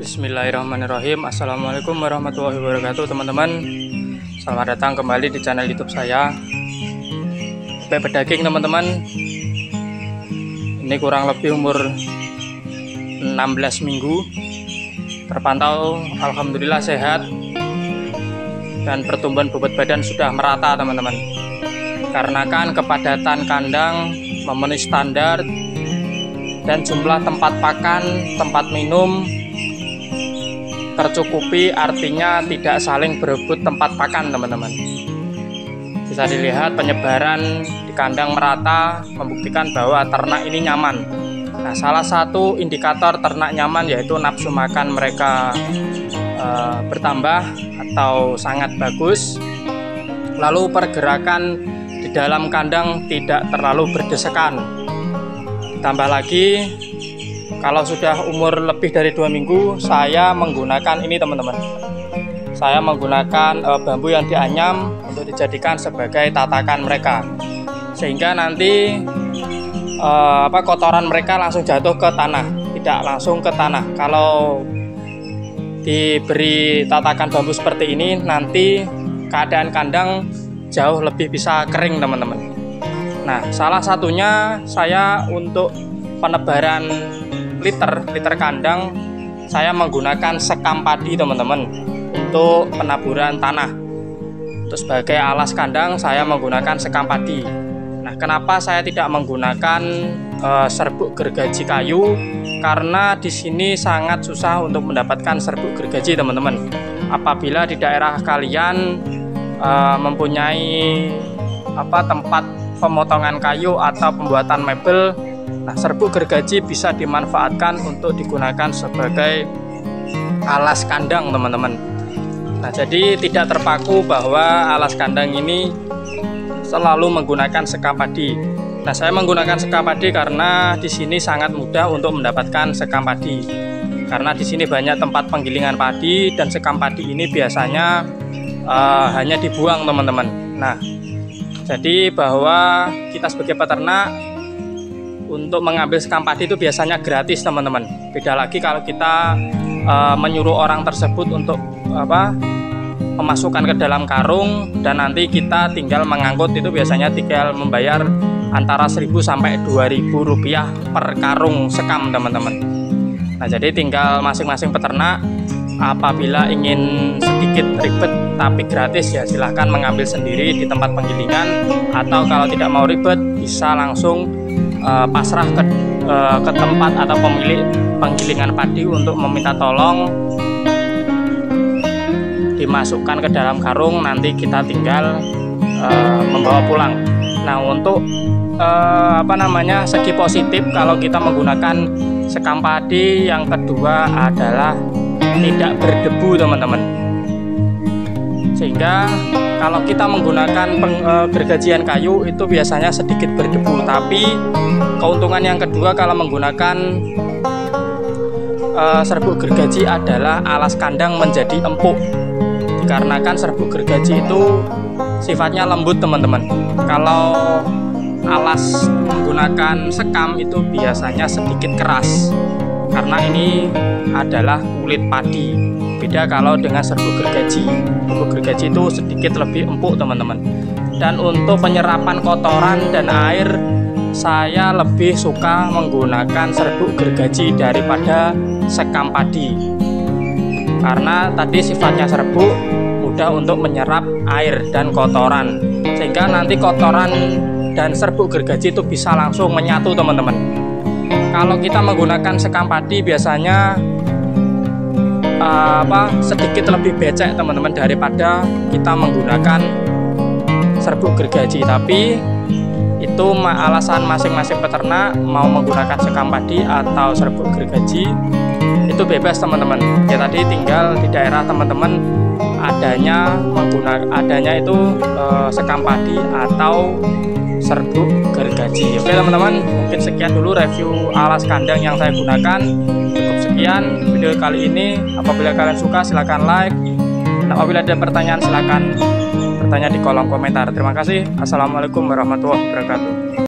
Bismillahirrahmanirrahim. Assalamualaikum warahmatullahi wabarakatuh, teman-teman. Selamat datang kembali di channel YouTube saya, Bebek Daging, teman-teman. Ini kurang lebih umur 16 minggu, terpantau alhamdulillah sehat, dan pertumbuhan bobot badan sudah merata, teman-teman. Karena kan kepadatan kandang memenuhi standar dan jumlah tempat pakan, tempat minum tercukupi, artinya tidak saling berebut tempat pakan, teman-teman. Bisa dilihat penyebaran di kandang merata, membuktikan bahwa ternak ini nyaman. Nah, salah satu indikator ternak nyaman yaitu nafsu makan mereka bertambah atau sangat bagus. Lalu pergerakan di dalam kandang tidak terlalu berdesakan. Tambah lagi, kalau sudah umur lebih dari 2 minggu, saya menggunakan ini, teman-teman. Saya menggunakan bambu yang dianyam untuk dijadikan sebagai tatakan mereka, sehingga nanti kotoran mereka langsung jatuh ke tanah, tidak langsung ke tanah. Kalau diberi tatakan bambu seperti ini, nanti keadaan kandang jauh lebih bisa kering, teman-teman. Nah, salah satunya saya untuk penebaran liter kandang, saya menggunakan sekam padi, teman-teman, untuk penaburan tanah. Terus sebagai alas kandang saya menggunakan sekam padi. Nah, kenapa saya tidak menggunakan serbuk gergaji kayu? Karena di sini sangat susah untuk mendapatkan serbuk gergaji, teman-teman. Apabila di daerah kalian mempunyai tempat pemotongan kayu atau pembuatan mebel, nah, serbuk gergaji bisa dimanfaatkan untuk digunakan sebagai alas kandang, teman-teman. Nah, jadi tidak terpaku bahwa alas kandang ini selalu menggunakan sekam padi. Nah, saya menggunakan sekam padi karena di sini sangat mudah untuk mendapatkan sekam padi. Karena di sini banyak tempat penggilingan padi dan sekam padi ini biasanya hanya dibuang, teman-teman. Nah, jadi bahwa kita sebagai peternak untuk mengambil sekam padi itu biasanya gratis, teman-teman. Beda lagi kalau kita menyuruh orang tersebut untuk memasukkan ke dalam karung dan nanti kita tinggal mengangkut, itu biasanya tinggal membayar antara 1.000 sampai 2.000 rupiah per karung sekam, teman-teman. Nah, jadi tinggal masing-masing peternak apabila ingin sedikit ribet tapi gratis, ya silahkan mengambil sendiri di tempat penggilingan, atau kalau tidak mau ribet bisa langsung pasrah ke tempat atau pemilik penggilingan padi untuk meminta tolong dimasukkan ke dalam karung, nanti kita tinggal membawa pulang. Nah, untuk segi positif kalau kita menggunakan sekam padi, yang kedua adalah tidak berdebu, teman-teman. Sehingga kalau kita menggunakan gergajian kayu itu biasanya sedikit berdebu, tapi keuntungan yang kedua kalau menggunakan serbuk gergaji adalah alas kandang menjadi empuk. Dikarenakan serbuk gergaji itu sifatnya lembut, teman-teman. Kalau alas menggunakan sekam itu biasanya sedikit keras, karena ini adalah kulit padi. Beda kalau dengan serbuk gergaji. Serbuk gergaji itu sedikit lebih empuk, teman-teman. Dan untuk penyerapan kotoran dan air, saya lebih suka menggunakan serbuk gergaji daripada sekam padi. Karena tadi sifatnya serbuk mudah untuk menyerap air dan kotoran, sehingga nanti kotoran dan serbuk gergaji itu bisa langsung menyatu, teman-teman. Kalau kita menggunakan sekam padi biasanya sedikit lebih becek, teman-teman, daripada kita menggunakan serbuk gergaji. Tapi itu alasan masing-masing peternak mau menggunakan sekam padi atau serbuk gergaji, itu bebas, teman-teman. Ya, tadi tinggal di daerah teman-teman adanya itu sekam padi atau serbuk gergaji. Oke, teman-teman, mungkin sekian dulu review alas kandang yang saya gunakan. Cukup sekian video kali ini. Apabila kalian suka silahkan like, dan apabila ada pertanyaan silahkan bertanya di kolom komentar. Terima kasih. Assalamualaikum warahmatullahi wabarakatuh.